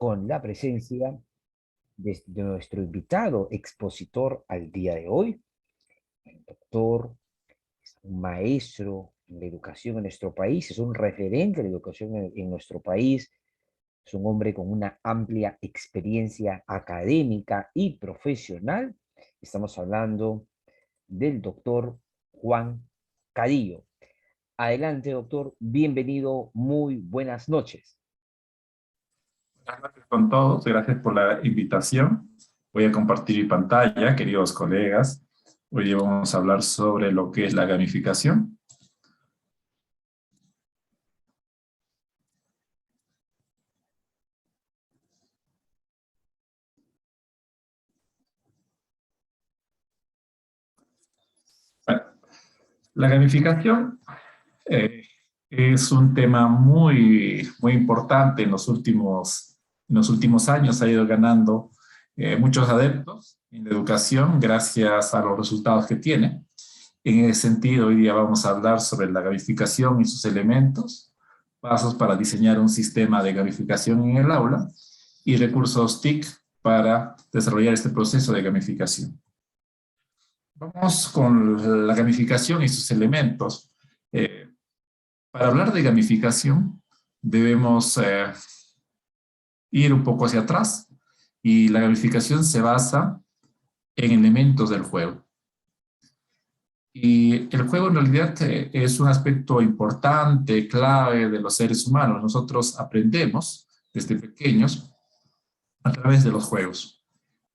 con la presencia de nuestro invitado expositor al día de hoy, el doctor, un maestro en la educación en nuestro país, es un referente de la educación en nuestro país, es un hombre con una amplia experiencia académica y profesional. Estamos hablando del doctor Juan Cadillo. Adelante, doctor. Bienvenido. Muy buenas noches. Buenas noches con todos. Gracias por la invitación. Voy a compartir mi pantalla, queridos colegas. Hoy vamos a hablar sobre lo que es la gamificación. Bueno, la gamificación es un tema muy importante en los últimos años. Ha ido ganando muchos adeptos en la educación gracias a los resultados que tiene. En ese sentido, hoy día vamos a hablar sobre la gamificación y sus elementos, pasos para diseñar un sistema de gamificación en el aula y recursos TIC para desarrollar este proceso de gamificación. Vamos con la gamificación y sus elementos. Para hablar de gamificación, debemos ir un poco hacia atrás, y la gamificación se basa en elementos del juego. Y el juego en realidad es un aspecto importante, clave de los seres humanos. Nosotros aprendemos desde pequeños a través de los juegos.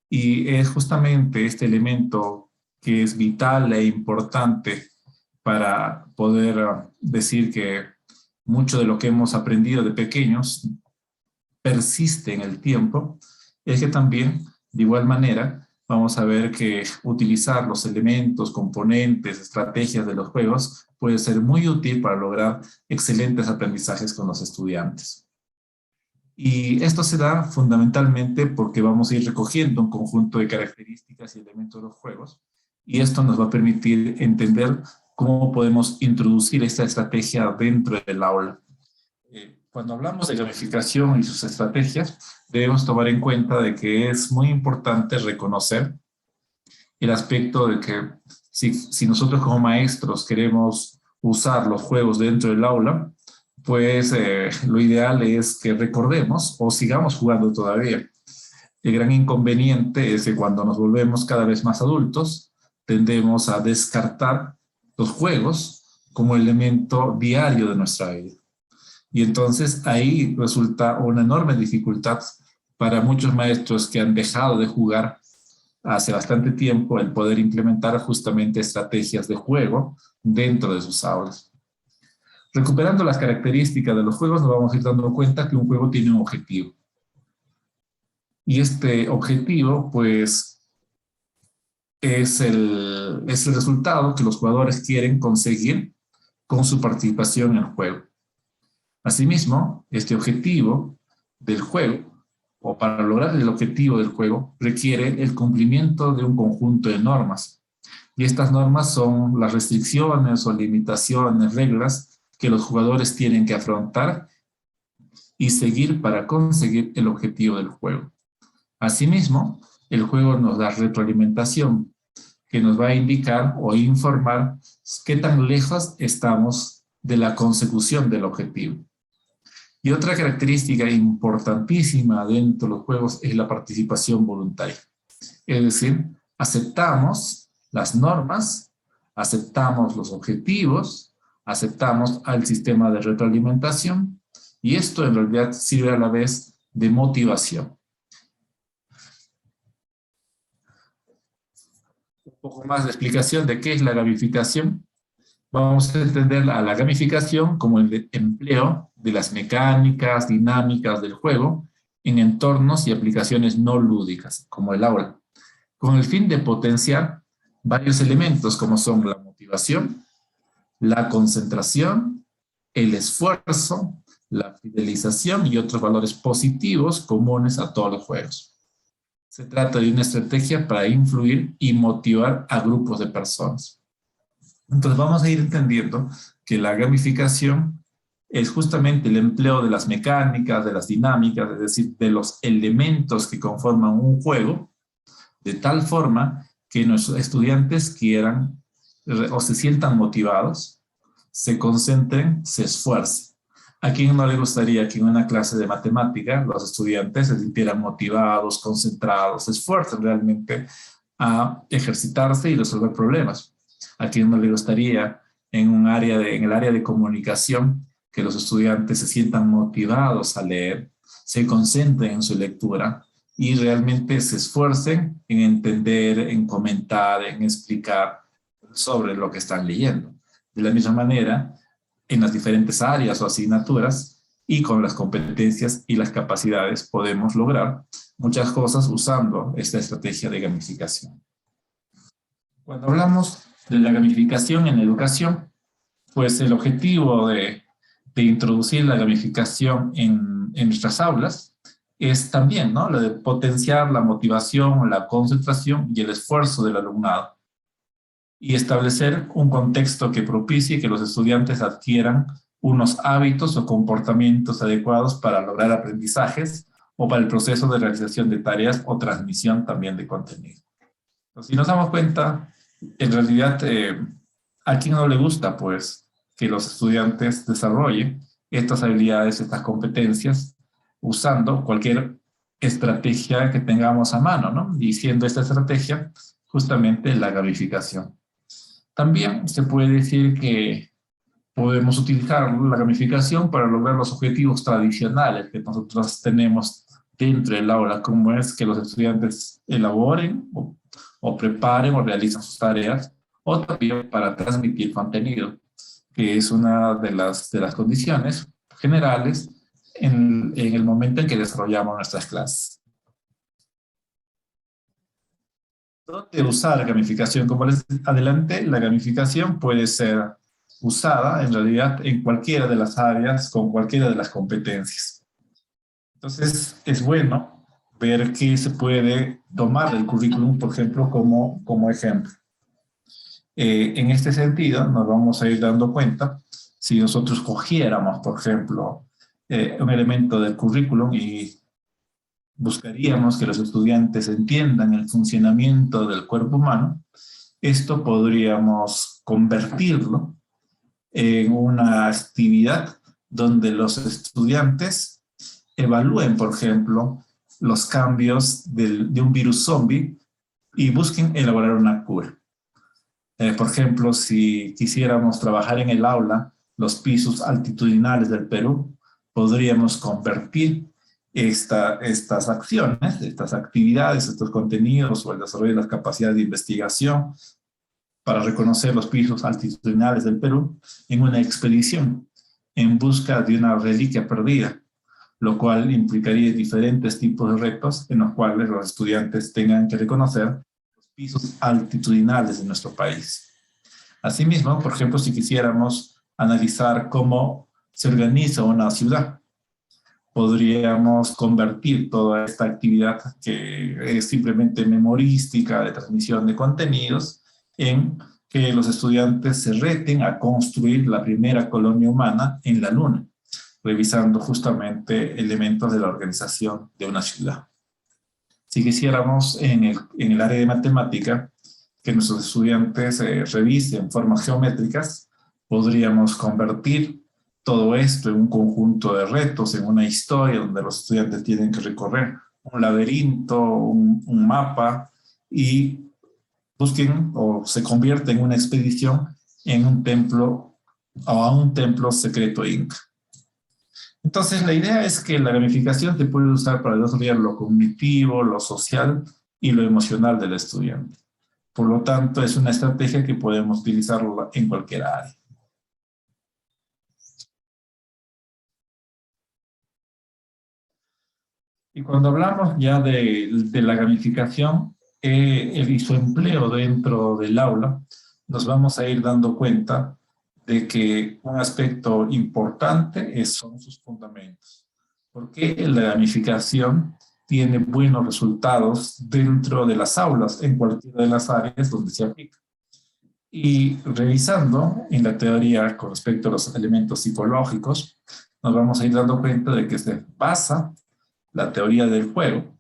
Y es justamente este elemento que es vital e importante para poder decir que mucho de lo que hemos aprendido de pequeños persiste en el tiempo. Es que también, de igual manera, vamos a ver que utilizar los elementos, componentes, estrategias de los juegos puede ser muy útil para lograr excelentes aprendizajes con los estudiantes. Y esto se da fundamentalmente porque vamos a ir recogiendo un conjunto de características y elementos de los juegos, y esto nos va a permitir entender cómo podemos introducir esta estrategia dentro del aula. Cuando hablamos de gamificación y sus estrategias, debemos tomar en cuenta de que es muy importante reconocer el aspecto de que si nosotros como maestros queremos usar los juegos dentro del aula, pues lo ideal es que recordemos o sigamos jugando todavía. El gran inconveniente es que cuando nos volvemos cada vez más adultos, tendemos a descartar los juegos como elemento diario de nuestra vida. Y entonces ahí resulta una enorme dificultad para muchos maestros que han dejado de jugar hace bastante tiempo el poder implementar justamente estrategias de juego dentro de sus aulas. Recuperando las características de los juegos, nos vamos a ir dando cuenta que un juego tiene un objetivo. Y este objetivo, pues, es el resultado que los jugadores quieren conseguir con su participación en el juego. Asimismo, este objetivo del juego, o para lograr el objetivo del juego, requiere el cumplimiento de un conjunto de normas. Y estas normas son las restricciones o limitaciones, reglas que los jugadores tienen que afrontar y seguir para conseguir el objetivo del juego. Asimismo, el juego nos da retroalimentación, que nos va a indicar o informar qué tan lejos estamos de la consecución del objetivo. Y otra característica importantísima dentro de los juegos es la participación voluntaria. Es decir, aceptamos las normas, aceptamos los objetivos, aceptamos al sistema de retroalimentación, y esto en realidad sirve a la vez de motivación. Un poco más de explicación de qué es la gamificación. Vamos a entender a la gamificación como el empleo de las mecánicas dinámicas del juego en entornos y aplicaciones no lúdicas, como el aula, con el fin de potenciar varios elementos como son la motivación, la concentración, el esfuerzo, la fidelización y otros valores positivos comunes a todos los juegos. Se trata de una estrategia para influir y motivar a grupos de personas. Entonces vamos a ir entendiendo que la gamificación es justamente el empleo de las mecánicas, de las dinámicas, es decir, de los elementos que conforman un juego, de tal forma que nuestros estudiantes quieran o se sientan motivados, se concentren, se esfuercen. ¿A quién no le gustaría que en una clase de matemática los estudiantes se sintieran motivados, concentrados, se esfuercen realmente a ejercitarse y resolver problemas? ¿A quién no le gustaría en el área de comunicación que los estudiantes se sientan motivados a leer, se concentren en su lectura y realmente se esfuercen en entender, en comentar, en explicar sobre lo que están leyendo? De la misma manera, en las diferentes áreas o asignaturas y con las competencias y las capacidades podemos lograr muchas cosas usando esta estrategia de gamificación. Cuando hablamos de la gamificación en la educación, pues el objetivo de introducir la gamificación en nuestras aulas es también, ¿no?, lo de potenciar la motivación, la concentración y el esfuerzo del alumnado y establecer un contexto que propicie que los estudiantes adquieran unos hábitos o comportamientos adecuados para lograr aprendizajes o para el proceso de realización de tareas o transmisión también de contenido. Entonces, si nos damos cuenta, en realidad, ¿a quién no le gusta, pues, que los estudiantes desarrollen estas habilidades, estas competencias, usando cualquier estrategia que tengamos a mano, ¿no? Y siendo esta estrategia justamente la gamificación. También se puede decir que podemos utilizar la gamificación para lograr los objetivos tradicionales que nosotros tenemos dentro del aula, como es que los estudiantes elaboren o preparen o realicen sus tareas, o también para transmitir contenido, que es una de las condiciones generales en el momento en que desarrollamos nuestras clases. ¿Dónde usar gamificación? Como les adelanté, la gamificación puede ser usada en realidad en cualquiera de las áreas, con cualquiera de las competencias. Entonces, es bueno ver que se puede tomar el currículum, por ejemplo, como ejemplo. En este sentido, nos vamos a ir dando cuenta, si nosotros cogiéramos, por ejemplo, un elemento del currículum y buscaríamos que los estudiantes entiendan el funcionamiento del cuerpo humano, esto podríamos convertirlo en una actividad donde los estudiantes evalúen, por ejemplo, los cambios de un virus zombie y busquen elaborar una cura. Por ejemplo, si quisiéramos trabajar en el aula los pisos altitudinales del Perú, podríamos convertir estas acciones, estas actividades, estos contenidos o el desarrollo de las capacidades de investigación para reconocer los pisos altitudinales del Perú en una expedición en busca de una reliquia perdida, lo cual implicaría diferentes tipos de retos en los cuales los estudiantes tengan que reconocer los pisos altitudinales de nuestro país. Asimismo, por ejemplo, si quisiéramos analizar cómo se organiza una ciudad, podríamos convertir toda esta actividad que es simplemente memorística, de transmisión de contenidos, en que los estudiantes se reten a construir la primera colonia humana en la Luna, revisando justamente elementos de la organización de una ciudad. Si quisiéramos en el área de matemática que nuestros estudiantes revisen formas geométricas, podríamos convertir todo esto en un conjunto de retos, en una historia donde los estudiantes tienen que recorrer un laberinto, un mapa y busquen o se convierte en una expedición en un templo o a un templo secreto inca. Entonces, la idea es que la gamificación se puede usar para desarrollar lo cognitivo, lo social y lo emocional del estudiante. Por lo tanto, es una estrategia que podemos utilizar en cualquier área. Y cuando hablamos ya de la gamificación y su empleo dentro del aula, nos vamos a ir dando cuenta de que un aspecto importante son sus fundamentos. Porque la gamificación tiene buenos resultados dentro de las aulas, en cualquiera de las áreas donde se aplica. Y revisando en la teoría con respecto a los elementos psicológicos, nos vamos a ir dando cuenta de que se basa la teoría del juego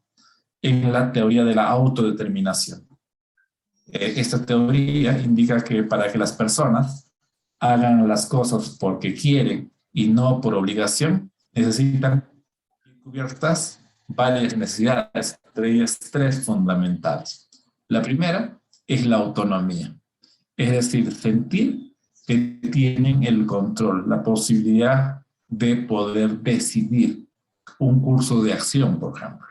en la teoría de la autodeterminación. Esta teoría indica que para que las personas hagan las cosas porque quieren y no por obligación, necesitan cubiertas varias necesidades, entre ellas tres fundamentales. La primera es la autonomía, es decir, sentir que tienen el control, la posibilidad de poder decidir un curso de acción, por ejemplo.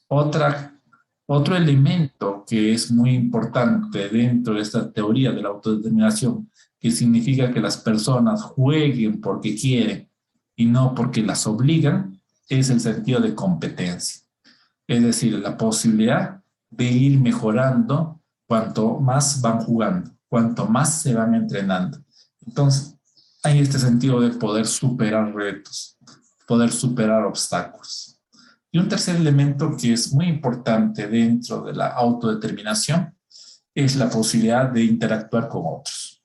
Otra, otro elemento que es muy importante dentro de esta teoría de la autodeterminación, que significa que las personas jueguen porque quieren y no porque las obligan, es el sentido de competencia. Es decir, la posibilidad de ir mejorando cuanto más van jugando, cuanto más se van entrenando. Entonces, hay este sentido de poder superar retos, poder superar obstáculos. Y un tercer elemento que es muy importante dentro de la autodeterminación es la posibilidad de interactuar con otros.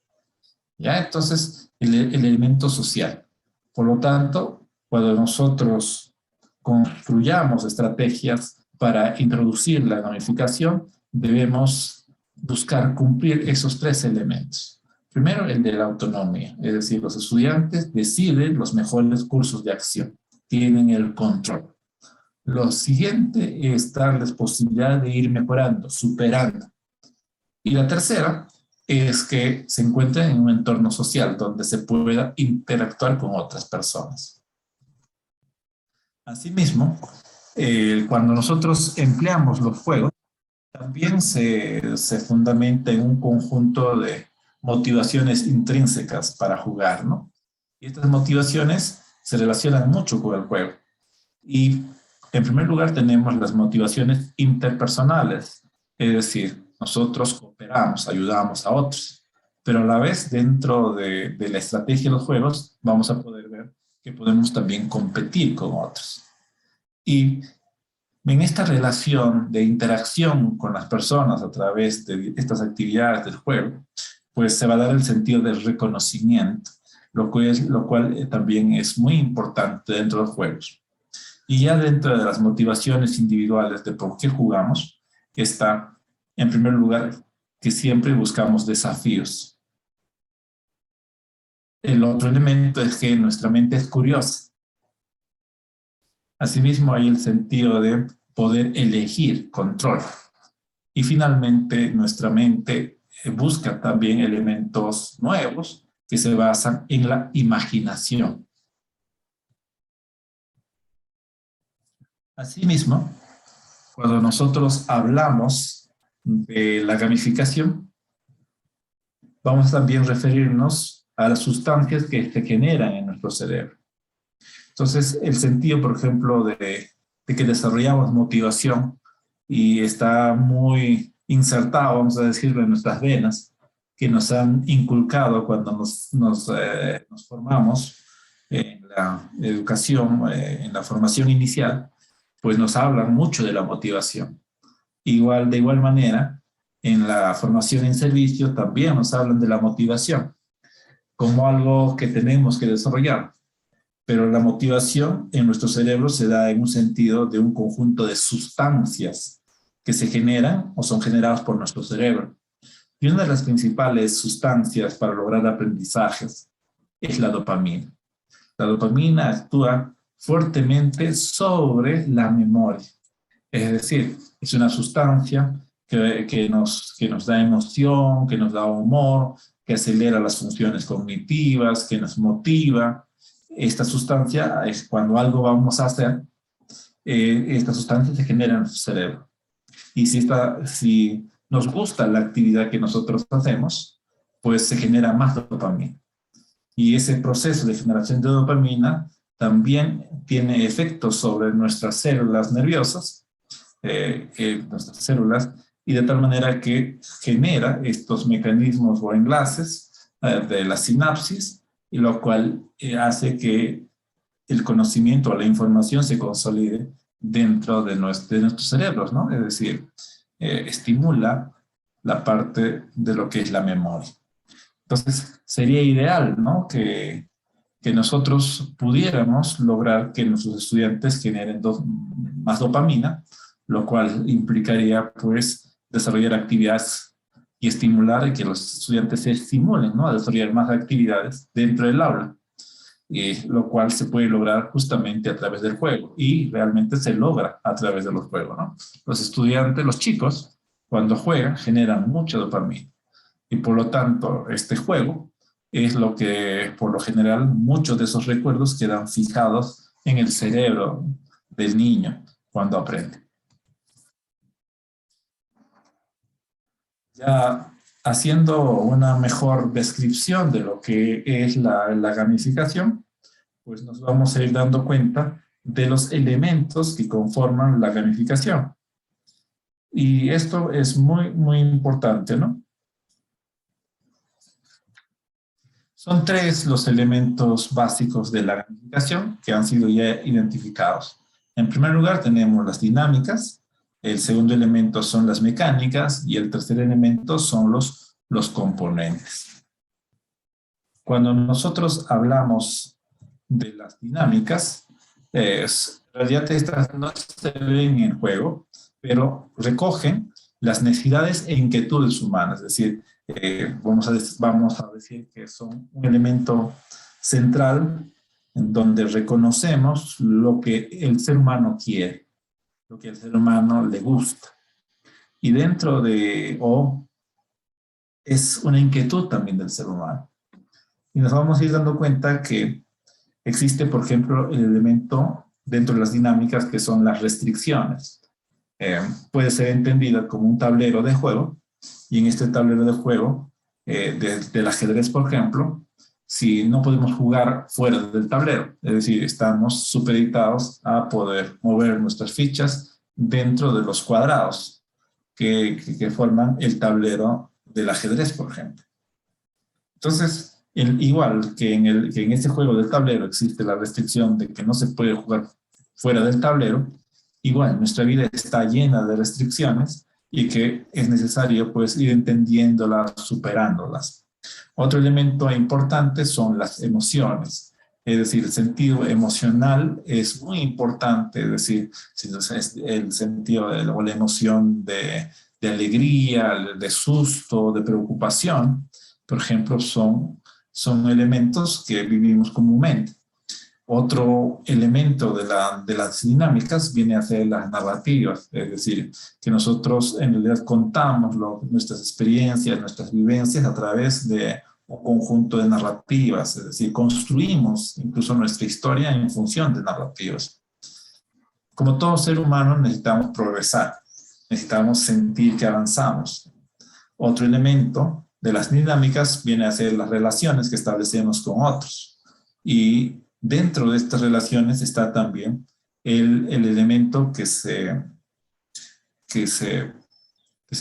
¿Ya? Entonces, el elemento social. Por lo tanto, cuando nosotros construyamos estrategias para introducir la gamificación, debemos buscar cumplir esos tres elementos. Primero, el de la autonomía, es decir, los estudiantes deciden los mejores cursos de acción, tienen el control. Lo siguiente es darles posibilidad de ir mejorando, superando. Y la tercera es que se encuentren en un entorno social donde se pueda interactuar con otras personas. Asimismo, cuando nosotros empleamos los juegos, también se fundamenta en un conjunto de motivaciones intrínsecas para jugar, ¿no? Y estas motivaciones se relacionan mucho con el juego. Y en primer lugar tenemos las motivaciones interpersonales, es decir, nosotros cooperamos, ayudamos a otros, pero a la vez dentro de la estrategia de los juegos vamos a poder ver que podemos también competir con otros. Y en esta relación de interacción con las personas a través de estas actividades del juego, pues se va a dar el sentido del reconocimiento, lo cual también es muy importante dentro de los juegos. Y ya dentro de las motivaciones individuales de por qué jugamos, está, en primer lugar, que siempre buscamos desafíos. El otro elemento es que nuestra mente es curiosa. Asimismo, hay el sentido de poder elegir control. Y finalmente, nuestra mente busca también elementos nuevos que se basan en la imaginación. Asimismo, cuando nosotros hablamos de la gamificación, vamos también a referirnos a las sustancias que se generan en nuestro cerebro. Entonces, el sentido, por ejemplo, de que desarrollamos motivación y está muy insertado, vamos a decirlo, en nuestras venas, que nos han inculcado cuando nos formamos en la educación, en la formación inicial, pues nos hablan mucho de la motivación. De igual manera, en la formación en servicio también nos hablan de la motivación como algo que tenemos que desarrollar. Pero la motivación en nuestro cerebro se da en un sentido de un conjunto de sustancias que se generan o son generadas por nuestro cerebro. Y una de las principales sustancias para lograr aprendizajes es la dopamina. La dopamina actúa fuertemente sobre la memoria. Es decir, es una sustancia que nos da emoción, que nos da humor, que acelera las funciones cognitivas, que nos motiva. Esta sustancia es cuando algo vamos a hacer, esta sustancia se genera en nuestro cerebro. Y si nos gusta la actividad que nosotros hacemos, pues se genera más dopamina. Y ese proceso de generación de dopamina también tiene efectos sobre nuestras células nerviosas, nuestras células, y de tal manera que genera estos mecanismos o enlaces de la sinapsis, y lo cual hace que el conocimiento o la información se consolide dentro de nuestros cerebros, ¿no? Es decir, estimula la parte de lo que es la memoria. Entonces, sería ideal, ¿no? Que nosotros pudiéramos lograr que nuestros estudiantes generen más dopamina, lo cual implicaría, pues, desarrollar actividades y estimular que los estudiantes se estimulen, ¿no? A desarrollar más actividades dentro del aula, lo cual se puede lograr justamente a través del juego y realmente se logra a través de los juegos, ¿no? Los estudiantes, los chicos, cuando juegan, generan mucha dopamina y por lo tanto este juego es lo que, por lo general, muchos de esos recuerdos quedan fijados en el cerebro del niño cuando aprende. Ya haciendo una mejor descripción de lo que es la gamificación, pues nos vamos a ir dando cuenta de los elementos que conforman la gamificación. Y esto es muy, muy importante, ¿no? Son tres los elementos básicos de la gamificación que han sido ya identificados. En primer lugar tenemos las dinámicas, el segundo elemento son las mecánicas y el tercer elemento son los componentes. Cuando nosotros hablamos de las dinámicas, en realidad estas no se ven en juego, pero recogen las necesidades e inquietudes humanas, es decir, vamos a decir que son un elemento central en donde reconocemos lo que el ser humano quiere, lo que al ser humano le gusta. Y dentro de es una inquietud también del ser humano. Y nos vamos a ir dando cuenta que existe, por ejemplo, el elemento dentro de las dinámicas que son las restricciones. Puede ser entendida como un tablero de juego, y en este tablero de juego, del ajedrez, por ejemplo, si no podemos jugar fuera del tablero, es decir, estamos supeditados a poder mover nuestras fichas dentro de los cuadrados que forman el tablero del ajedrez, por ejemplo. Entonces, igual que en este juego del tablero existe la restricción de que no se puede jugar fuera del tablero, igual nuestra vida está llena de restricciones y que es necesario pues ir entendiéndolas, superándolas. Otro elemento importante son las emociones, es decir, el sentido emocional es muy importante, es decir, el sentido o la emoción de alegría, de susto, de preocupación, por ejemplo, son elementos que vivimos comúnmente. Otro elemento de las dinámicas viene a ser las narrativas, es decir, que nosotros en realidad contamos nuestras experiencias, nuestras vivencias a través de un conjunto de narrativas, es decir, construimos incluso nuestra historia en función de narrativas. Como todo ser humano necesitamos progresar, necesitamos sentir que avanzamos. Otro elemento de las dinámicas viene a ser las relaciones que establecemos con otros. Y dentro de estas relaciones está también el elemento que se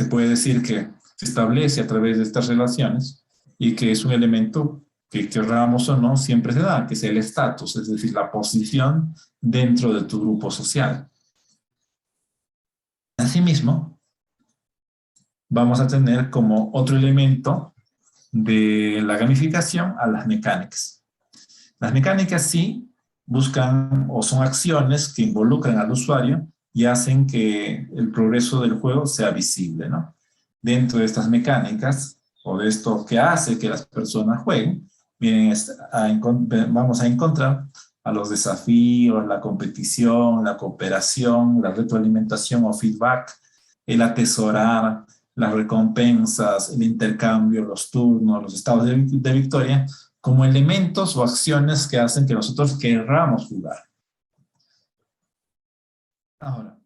puede decir que se establece a través de estas relaciones y que es un elemento que querramos o no siempre se da, que es el estatus, es decir, la posición dentro de tu grupo social. Asimismo, vamos a tener como otro elemento de la gamificación a las mecánicas. Las mecánicas sí buscan o son acciones que involucran al usuario y hacen que el progreso del juego sea visible, ¿no? Dentro de estas mecánicas o de esto que hace que las personas jueguen, vamos a encontrar a los desafíos, la competición, la cooperación, la retroalimentación o feedback, el atesorar, las recompensas, el intercambio, los turnos, los estados de victoria, como elementos o acciones que hacen que nosotros querramos jugar. Ahora,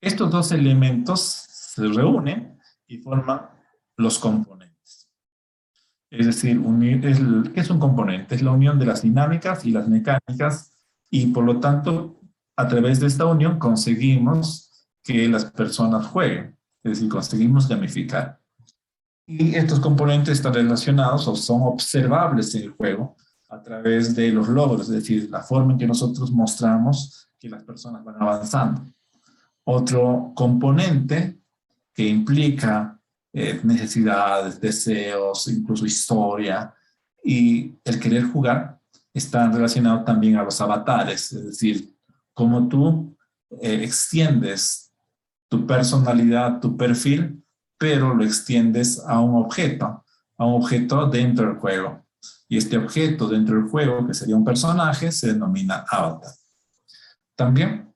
estos dos elementos se reúnen y forman los componentes. Es decir, ¿qué es un componente? Es la unión de las dinámicas y las mecánicas y por lo tanto, a través de esta unión conseguimos que las personas jueguen. Es decir, conseguimos gamificar. Y estos componentes están relacionados o son observables en el juego a través de los logros, es decir, la forma en que nosotros mostramos que las personas van avanzando. Otro componente que implica necesidades, deseos, incluso historia. Y el querer jugar está relacionado también a los avatares, es decir, cómo tú extiendes tu personalidad, tu perfil, pero lo extiendes a un objeto dentro del juego. Y este objeto dentro del juego, que sería un personaje, se denomina avatar. También,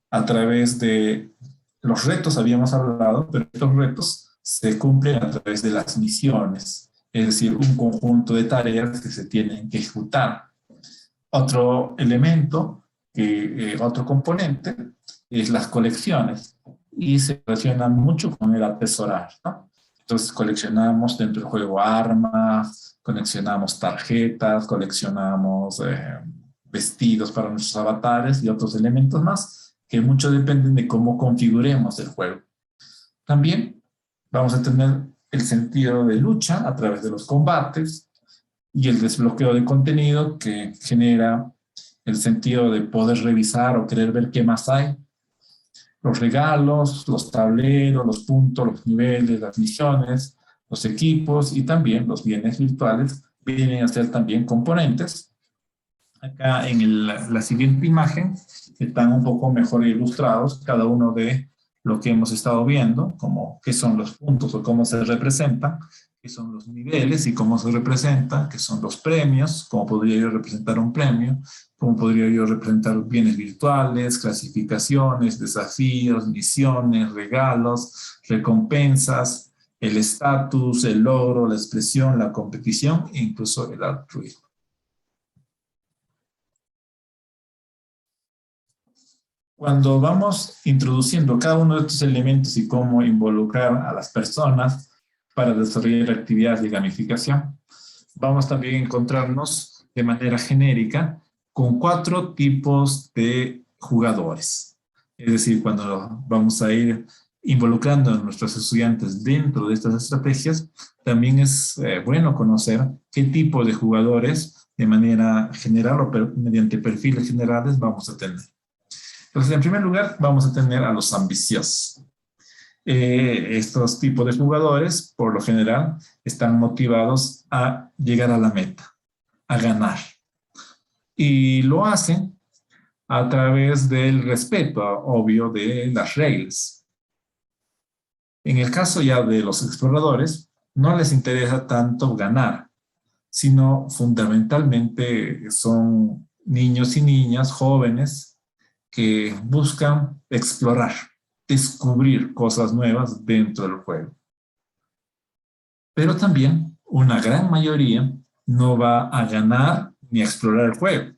a través de los retos habíamos hablado, pero estos retos se cumplen a través de las misiones, es decir, un conjunto de tareas que se tienen que ejecutar. Otro elemento, otro componente, es las colecciones y se relaciona mucho con el atesorar, ¿no? Entonces coleccionamos dentro del juego armas, coleccionamos tarjetas, coleccionamos vestidos para nuestros avatares y otros elementos más que mucho dependen de cómo configuremos el juego. También vamos a tener el sentido de lucha a través de los combates y el desbloqueo de contenido que genera el sentido de poder revisar o querer ver qué más hay. Los regalos, los tableros, los puntos, los niveles, las misiones, los equipos y también los bienes virtuales vienen a ser también componentes. Acá en la siguiente imagen están un poco mejor ilustrados cada uno de lo que hemos estado viendo, como qué son los puntos o cómo se representan, qué son los niveles y cómo se representan, qué son los premios, cómo podría yo representar un premio, cómo podría yo representar bienes virtuales, clasificaciones, desafíos, misiones, regalos, recompensas, el estatus, el logro, la expresión, la competición e incluso el altruismo. Cuando vamos introduciendo cada uno de estos elementos y cómo involucrar a las personas para desarrollar actividades de gamificación, vamos también a encontrarnos de manera genérica con 4 tipos de jugadores. Es decir, cuando vamos a ir involucrando a nuestros estudiantes dentro de estas estrategias, también es bueno conocer qué tipo de jugadores de manera general o mediante perfiles generales vamos a tener. Entonces, en primer lugar, vamos a tener a los ambiciosos. Estos tipos de jugadores, por lo general, están motivados a llegar a la meta, a ganar. Y lo hacen a través del respeto, obvio, de las reglas. En el caso ya de los exploradores, no les interesa tanto ganar, sino fundamentalmente son niños y niñas jóvenes que buscan explorar, descubrir cosas nuevas dentro del juego. Pero también una gran mayoría no va a ganar ni a explorar el juego.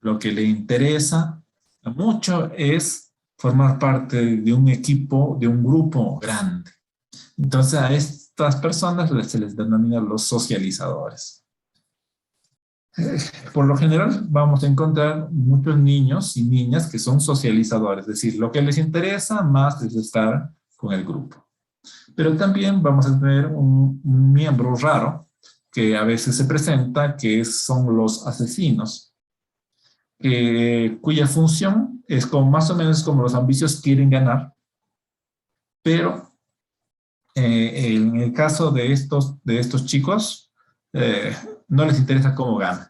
Lo que le interesa mucho es formar parte de un equipo, de un grupo grande. Entonces a estas personas se les denomina los socializadores. Por lo general vamos a encontrar muchos niños y niñas que son socializadores, es decir, lo que les interesa más es estar con el grupo. Pero también vamos a tener un miembro raro que a veces se presenta, que son los asesinos, cuya función es como, más o menos como los ambiciosos quieren ganar, pero en el caso de estos chicos, no les interesa cómo ganan.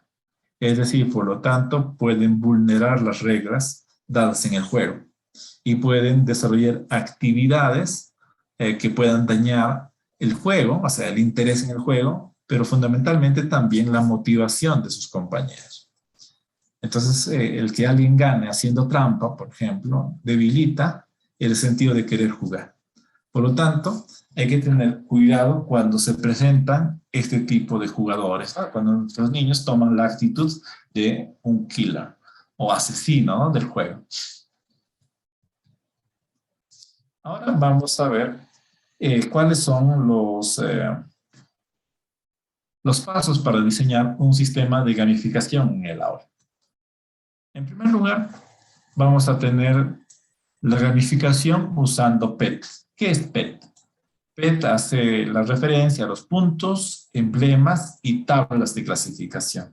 Es decir, por lo tanto, pueden vulnerar las reglas dadas en el juego y pueden desarrollar actividades que puedan dañar el juego, o sea, el interés en el juego, pero fundamentalmente también la motivación de sus compañeros. Entonces, el que alguien gane haciendo trampa, por ejemplo, debilita el sentido de querer jugar. Por lo tanto, hay que tener cuidado cuando se presentan este tipo de jugadores, ¿no? Cuando nuestros niños toman la actitud de un killer o asesino, ¿no?, del juego. Ahora vamos a ver cuáles son los pasos para diseñar un sistema de gamificación en el aula. En primer lugar, vamos a tener la gamificación usando PET. ¿Qué es PET? PET hace la referencia a los puntos, emblemas y tablas de clasificación.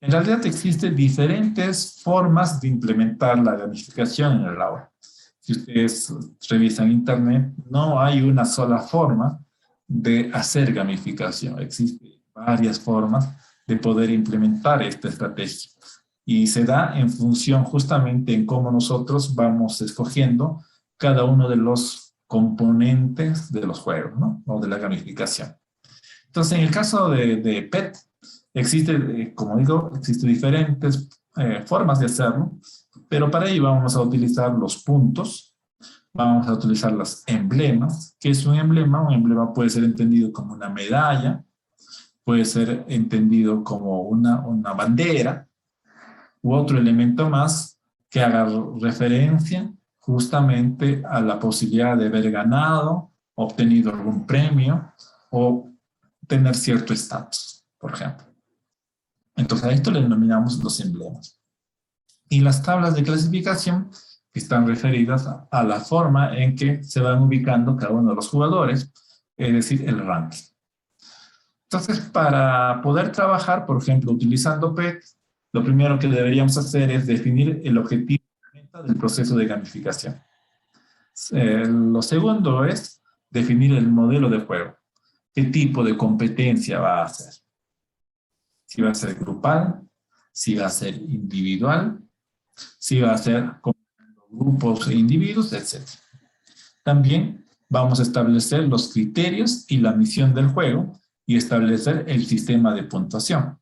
En realidad existen diferentes formas de implementar la gamificación en el aula. Si ustedes revisan internet, no hay una sola forma de hacer gamificación. Existen varias formas de poder implementar esta estrategia. Y se da en función justamente en cómo nosotros vamos escogiendo cada uno de los componentes de los juegos, ¿no? O de la gamificación. Entonces, en el caso de PET, existe, como digo, existen diferentes formas de hacerlo, pero para ello vamos a utilizar los puntos, vamos a utilizar los emblemas. ¿Qué es un emblema? Un emblema puede ser entendido como una medalla, puede ser entendido como una bandera, u otro elemento más que haga referencia justamente a la posibilidad de haber ganado, obtenido algún premio o tener cierto estatus, por ejemplo. Entonces a esto le denominamos los emblemas. Y las tablas de clasificación están referidas a la forma en que se van ubicando cada uno de los jugadores, es decir, el ranking. Entonces, para poder trabajar, por ejemplo, utilizando PET, lo primero que deberíamos hacer es definir el objetivo del proceso de gamificación. Lo segundo es definir el modelo de juego. ¿Qué tipo de competencia va a hacer? Si va a ser grupal, si va a ser individual, si va a ser con grupos e individuos, etc. También vamos a establecer los criterios y la misión del juego y establecer el sistema de puntuación.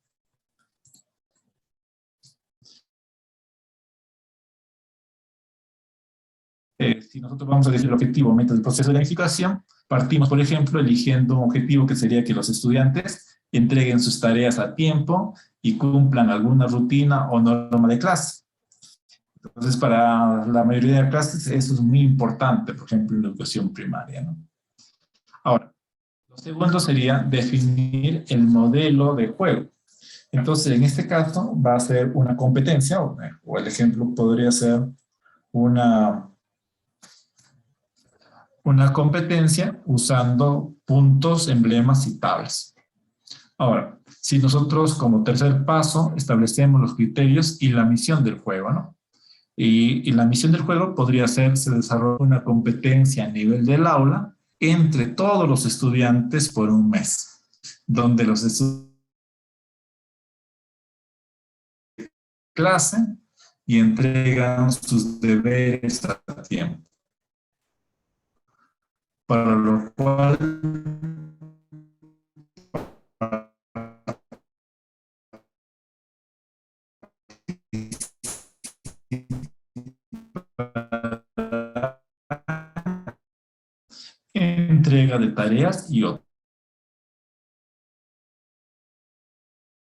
Si nosotros vamos a decir el objetivo o meta del proceso de gamificación, partimos, por ejemplo, eligiendo un objetivo que sería que los estudiantes entreguen sus tareas a tiempo y cumplan alguna rutina o norma de clase. Entonces, para la mayoría de clases eso es muy importante, por ejemplo, en la educación primaria, ¿no? Ahora, lo segundo sería definir el modelo de juego. Entonces, en este caso va a ser una competencia, o el ejemplo podría ser una competencia usando puntos, emblemas y tablas. Ahora, si nosotros como tercer paso establecemos los criterios y la misión del juego, ¿no? Y la misión del juego podría ser, se desarrolla una competencia a nivel del aula entre todos los estudiantes por un mes, donde los estudiantes clase y entregan sus deberes a tiempo. Para lo cual entrega de tareas y otra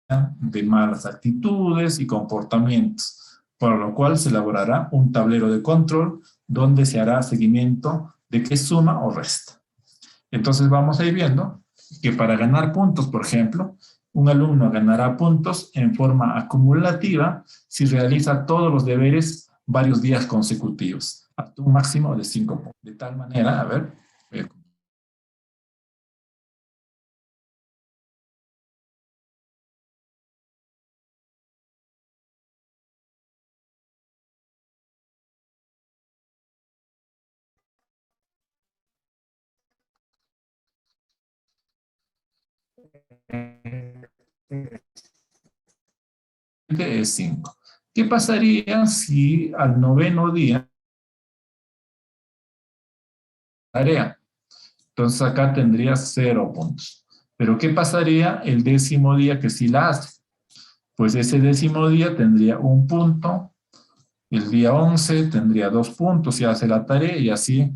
de malas actitudes y comportamientos, para lo cual se elaborará un tablero de control donde se hará seguimiento de qué suma o resta. Entonces vamos a ir viendo que para ganar puntos, por ejemplo, un alumno ganará puntos en forma acumulativa si realiza todos los deberes varios días consecutivos, hasta un máximo de 5 puntos. De tal manera, a ver, es 5. ¿Qué pasaría si al noveno día tarea? Entonces acá tendría 0 puntos. Pero ¿qué pasaría el décimo día que sí la hace? Pues ese décimo día tendría 1 punto, el día 11 tendría 2 puntos si hace la tarea y así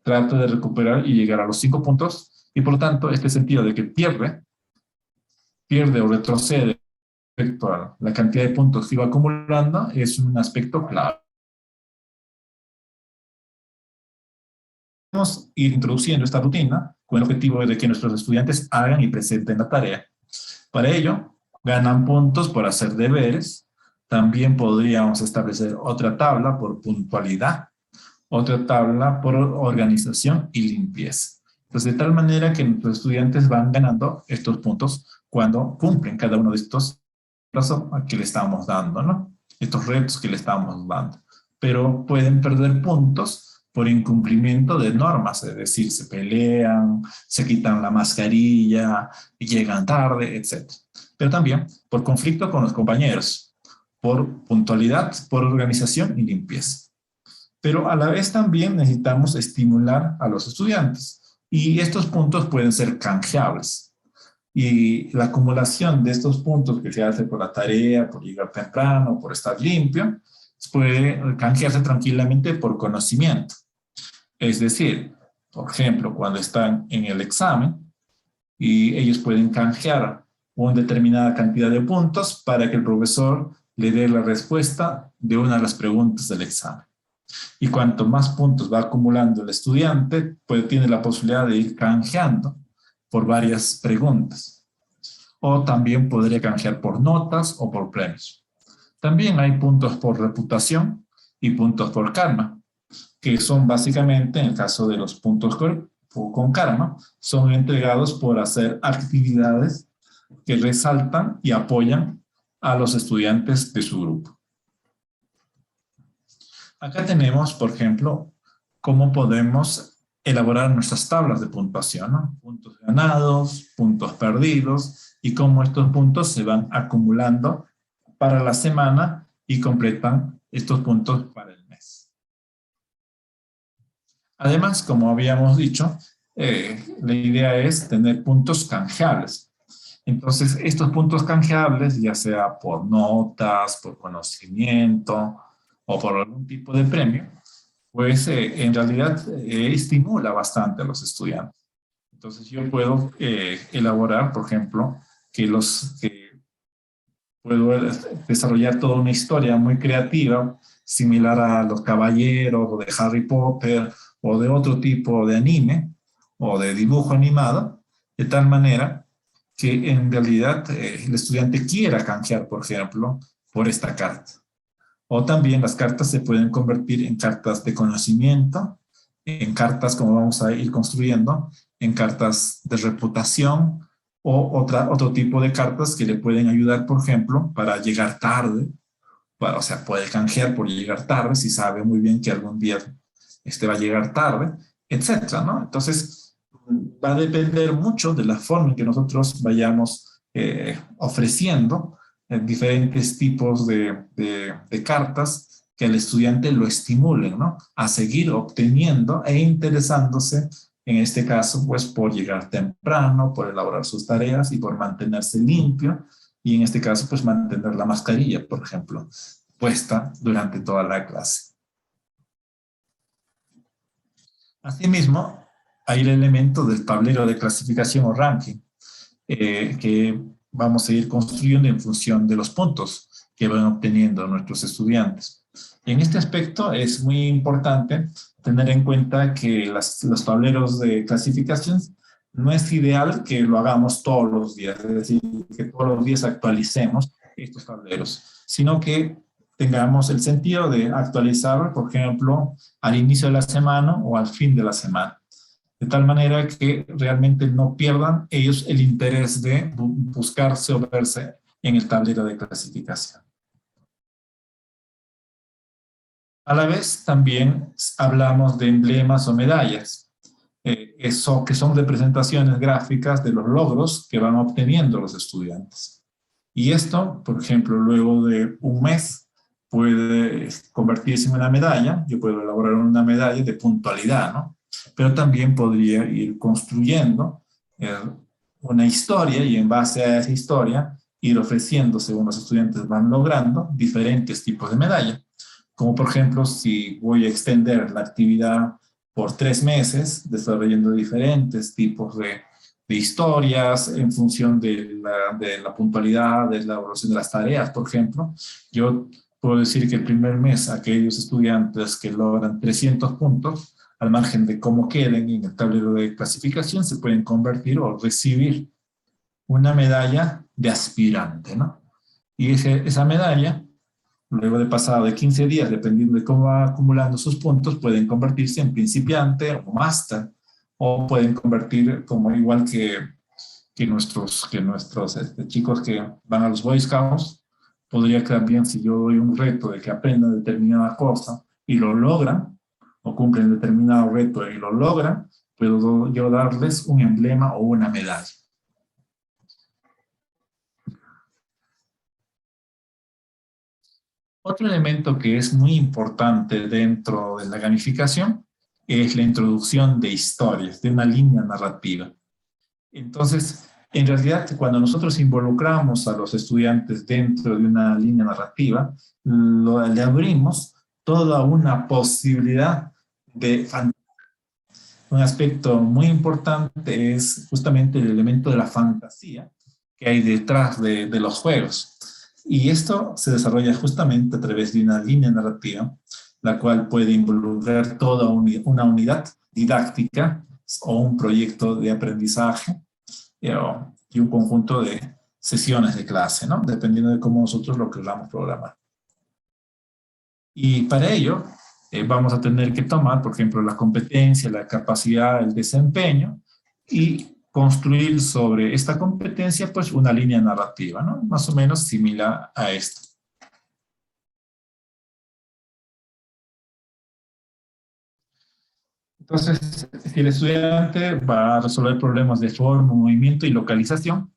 trata de recuperar y llegar a los 5 puntos. Y por lo tanto, este sentido de que pierde o retrocede respecto a la cantidad de puntos que iba acumulando es un aspecto clave. Vamos a ir introduciendo esta rutina con el objetivo de que nuestros estudiantes hagan y presenten la tarea. Para ello, ganan puntos por hacer deberes. También podríamos establecer otra tabla por puntualidad, otra tabla por organización y limpieza. Entonces, de tal manera que nuestros estudiantes van ganando estos puntos cuando cumplen cada uno de estos plazos que le estamos dando, ¿no? Estos retos que le estamos dando. Pero pueden perder puntos por incumplimiento de normas, es decir, se pelean, se quitan la mascarilla, llegan tarde, etc. Pero también por conflicto con los compañeros, por puntualidad, por organización y limpieza. Pero a la vez también necesitamos estimular a los estudiantes y estos puntos pueden ser canjeables. Y la acumulación de estos puntos que se hace por la tarea, por llegar temprano, por estar limpio, puede canjearse tranquilamente por conocimiento. Es decir, por ejemplo, cuando están en el examen y ellos pueden canjear una determinada cantidad de puntos para que el profesor le dé la respuesta de una de las preguntas del examen. Y cuanto más puntos va acumulando el estudiante, pues tiene la posibilidad de ir canjeando por varias preguntas. O también podría canjear por notas o por premios. También hay puntos por reputación y puntos por karma, que son básicamente, en el caso de los puntos con karma, son entregados por hacer actividades que resaltan y apoyan a los estudiantes de su grupo. Acá tenemos, por ejemplo, cómo podemos elaborar nuestras tablas de puntuación, ¿no? Puntos ganados, puntos perdidos, y cómo estos puntos se van acumulando para la semana y completan estos puntos para el mes. Además, como habíamos dicho, la idea es tener puntos canjeables. Entonces, estos puntos canjeables, ya sea por notas, por conocimiento o por algún tipo de premio, pues en realidad estimula bastante a los estudiantes. Entonces, yo puedo elaborar, por ejemplo, puedo desarrollar toda una historia muy creativa, similar a Los Caballeros, o de Harry Potter, o de otro tipo de anime, o de dibujo animado, de tal manera que en realidad el estudiante quiera canjear, por ejemplo, por esta carta. O también las cartas se pueden convertir en cartas de conocimiento, en cartas, como vamos a ir construyendo, en cartas de reputación, o otro tipo de cartas que le pueden ayudar, por ejemplo, para llegar tarde. Bueno, o sea, puede canjear por llegar tarde si sabe muy bien que algún día va a llegar tarde, etcétera, ¿no? Entonces, va a depender mucho de la forma en que nosotros vayamos ofreciendo diferentes tipos de cartas que al estudiante lo estimulen, ¿no? A seguir obteniendo e interesándose, en este caso, pues por llegar temprano, por elaborar sus tareas y por mantenerse limpio, y en este caso, pues mantener la mascarilla, por ejemplo, puesta durante toda la clase. Asimismo, hay el elemento del tablero de clasificación o ranking, que vamos a ir construyendo en función de los puntos que van obteniendo nuestros estudiantes. En este aspecto es muy importante tener en cuenta que los tableros de clasificación no es ideal que lo hagamos todos los días, es decir, que todos los días actualicemos estos tableros, sino que tengamos el sentido de actualizar, por ejemplo, al inicio de la semana o al fin de la semana, de tal manera que realmente no pierdan ellos el interés de buscarse o verse en el tablero de clasificación. A la vez también hablamos de emblemas o medallas, que son representaciones gráficas de los logros que van obteniendo los estudiantes. Y esto, por ejemplo, luego de un mes puede convertirse en una medalla. Yo puedo elaborar una medalla de puntualidad, ¿no? Pero también podría ir construyendo una historia, y en base a esa historia ir ofreciendo, según los estudiantes van logrando, diferentes tipos de medalla. Como por ejemplo, si voy a extender la actividad por 3 meses, desarrollando diferentes tipos de historias en función de la puntualidad, de la elaboración de las tareas, por ejemplo, yo puedo decir que el primer mes aquellos estudiantes que logran 300 puntos, al margen de cómo queden en el tablero de clasificación, se pueden convertir o recibir una medalla de aspirante, ¿no? Y esa medalla, luego de pasado de 15 días, dependiendo de cómo va acumulando sus puntos, pueden convertirse en principiante o máster, o pueden convertir como igual que nuestros chicos que van a los Boy Scouts. Podría también, si yo doy un reto de que aprendan determinada cosa y lo logran, o cumplen determinado reto y lo logran, puedo yo darles un emblema o una medalla. Otro elemento que es muy importante dentro de la gamificación es la introducción de historias, de una línea narrativa. Entonces, en realidad, cuando nosotros involucramos a los estudiantes dentro de una línea narrativa, le abrimos toda una posibilidad de fantasía. Un aspecto muy importante es justamente el elemento de la fantasía que hay detrás de los juegos. Y esto se desarrolla justamente a través de una línea narrativa, la cual puede involucrar toda una unidad didáctica o un proyecto de aprendizaje y un conjunto de sesiones de clase, ¿no? Dependiendo de cómo nosotros lo queramos programar. Y para ello, vamos a tener que tomar, por ejemplo, la competencia, la capacidad, el desempeño, y construir sobre esta competencia, pues, una línea narrativa, ¿no? Más o menos similar a esto. Entonces, si el estudiante va a resolver problemas de forma, movimiento y localización,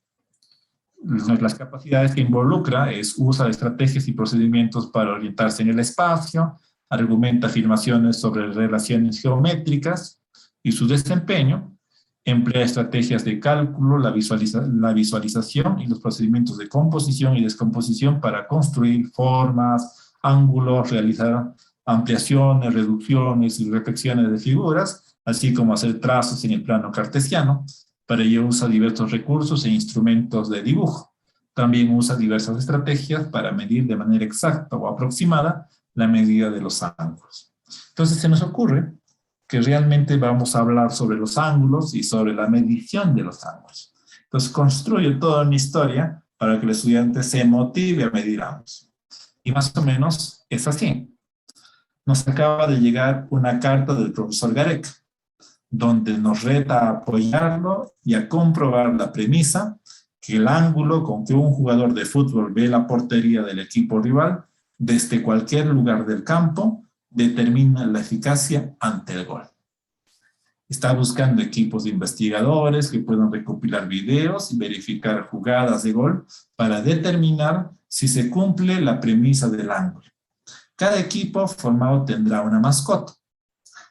las capacidades que involucra es usa de estrategias y procedimientos para orientarse en el espacio, argumenta afirmaciones sobre relaciones geométricas y su desempeño, emplea estrategias de cálculo, la visualización y los procedimientos de composición y descomposición para construir formas, ángulos, realizar ampliaciones, reducciones y reflexiones de figuras, así como hacer trazos en el plano cartesiano. Para ello usa diversos recursos e instrumentos de dibujo. También usa diversas estrategias para medir de manera exacta o aproximada la medida de los ángulos. Entonces se nos ocurre que realmente vamos a hablar sobre los ángulos y sobre la medición de los ángulos. Entonces construye toda una historia para que el estudiante se motive a medir ángulos. Y más o menos es así. Nos acaba de llegar una carta del profesor Gareca, donde nos reta a apoyarlo y a comprobar la premisa que el ángulo con que un jugador de fútbol ve la portería del equipo rival desde cualquier lugar del campo determina la eficacia ante el gol. Está buscando equipos de investigadores que puedan recopilar videos y verificar jugadas de gol para determinar si se cumple la premisa del ángulo. Cada equipo formado tendrá una mascota.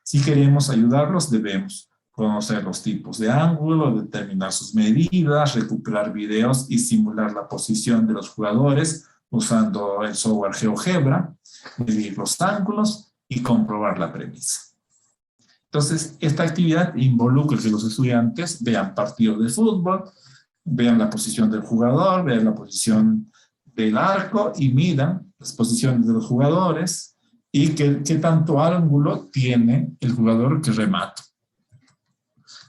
Si queremos ayudarlos, debemos conocer los tipos de ángulo, determinar sus medidas, recuperar videos y simular la posición de los jugadores usando el software GeoGebra, medir los ángulos y comprobar la premisa. Entonces, esta actividad involucra que los estudiantes vean partidos de fútbol, vean la posición del jugador, vean la posición del arco y midan las posiciones de los jugadores y qué tanto ángulo tiene el jugador que remata.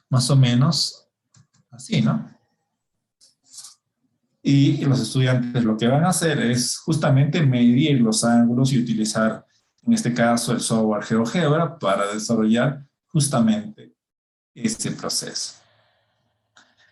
Más o menos así, ¿no? Y los estudiantes lo que van a hacer es justamente medir los ángulos y utilizar, en este caso, el software GeoGebra para desarrollar justamente este proceso.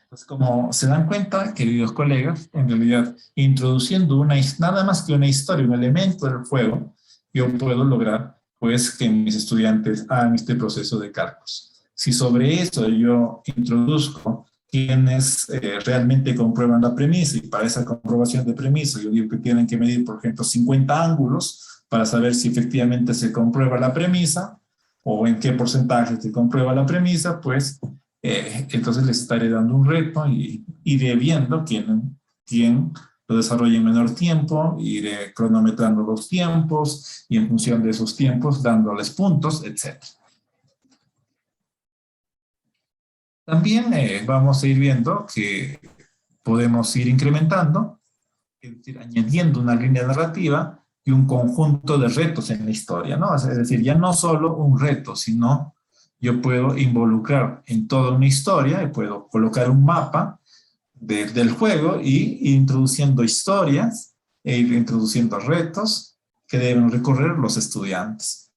Pues como se dan cuenta, queridos colegas, en realidad, introduciendo nada más que una historia, un elemento del juego, yo puedo lograr, pues, que mis estudiantes hagan este proceso de cálculos. Si sobre eso yo introduzco quienes realmente comprueban la premisa, y para esa comprobación de premisa yo digo que tienen que medir, por ejemplo, 50 ángulos para saber si efectivamente se comprueba la premisa, o en qué porcentaje se comprueba la premisa, pues entonces les estaré dando un reto y iré viendo quién lo desarrolla en menor tiempo, iré cronometrando los tiempos y en función de esos tiempos dándoles puntos, etc. También vamos a ir viendo que podemos ir incrementando, es decir, añadiendo una línea narrativa y un conjunto de retos en la historia, ¿no? Es decir, ya no solo un reto, sino yo puedo involucrar en toda una historia y puedo colocar un mapa del juego y introduciendo historias e ir introduciendo retos que deben recorrer los estudiantes.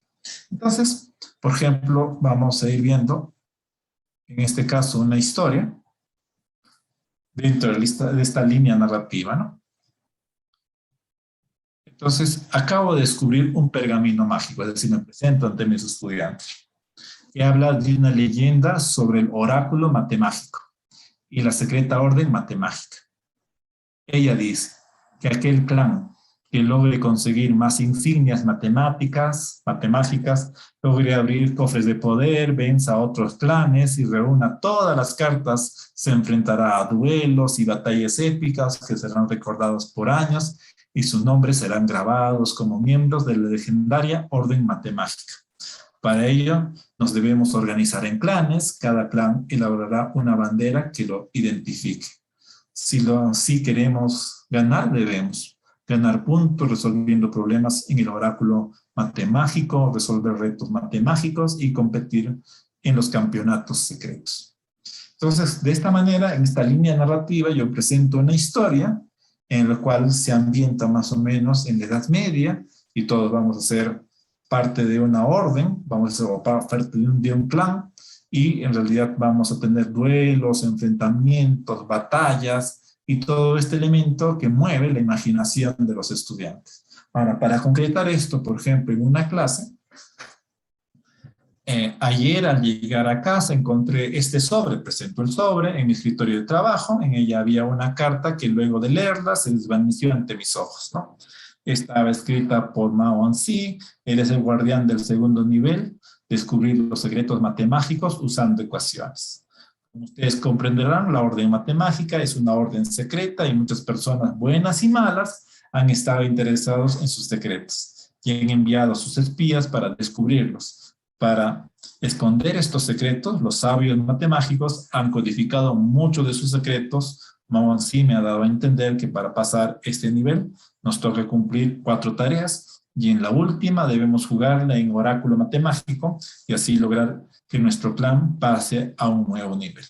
Entonces, por ejemplo, vamos a ir viendo, en este caso, una historia dentro de esta línea narrativa, ¿no? Entonces, acabo de descubrir un pergamino mágico, es decir, me presento ante mis estudiantes, que habla de una leyenda sobre el oráculo matemágico y la secreta orden matemágica. Ella dice que aquel clan que logre conseguir más insignias matemáticas, logre abrir cofres de poder, venza a otros clanes y reúna todas las cartas, se enfrentará a duelos y batallas épicas que serán recordados por años y sus nombres serán grabados como miembros de la legendaria orden matemágica. Para ello, nos debemos organizar en clanes, cada clan elaborará una bandera que lo identifique. Si queremos ganar, debemos ganar puntos resolviendo problemas en el oráculo matemágico, resolver retos matemáticos y competir en los campeonatos secretos. Entonces, de esta manera, en esta línea narrativa, yo presento una historia en la cual se ambienta más o menos en la Edad Media y todos vamos a ser parte de una orden, vamos a ser parte de un clan, y en realidad vamos a tener duelos, enfrentamientos, batallas y todo este elemento que mueve la imaginación de los estudiantes. Ahora, para concretar esto, por ejemplo, en una clase, ayer al llegar a casa encontré este sobre, presento el sobre en mi escritorio de trabajo, en ella había una carta que luego de leerla se desvaneció ante mis ojos, ¿no? Estaba escrita por Mao Anzi, él es el guardián del segundo nivel, descubrir los secretos matemáticos usando ecuaciones. Como ustedes comprenderán, la orden matemática es una orden secreta y muchas personas buenas y malas han estado interesados en sus secretos y han enviado a sus espías para descubrirlos. Para esconder estos secretos, los sabios matemáticos han codificado muchos de sus secretos. Mao Anzi me ha dado a entender que para pasar este nivel nos toca cumplir 4 tareas y en la última debemos jugarla en oráculo matemático y así lograr que nuestro clan pase a un nuevo nivel.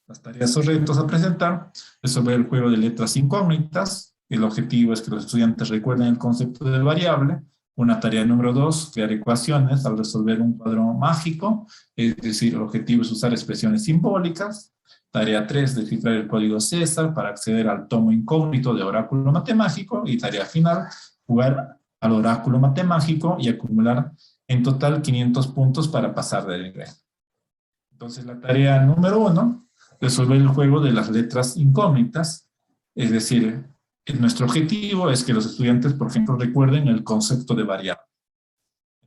Las tareas o retos a presentar es sobre el juego de letras incógnitas. El objetivo es que los estudiantes recuerden el concepto de variable. Una tarea número 2, crear ecuaciones al resolver un cuadro mágico, es decir, el objetivo es usar expresiones simbólicas. Tarea 3, descifrar el código César para acceder al tomo incógnito de oráculo matemático. Y tarea final, jugar al oráculo matemático y acumular en total 500 puntos para pasar de nivel. Entonces la tarea número 1, resolver el juego de las letras incógnitas, es decir, nuestro objetivo es que los estudiantes, por ejemplo, recuerden el concepto de variable.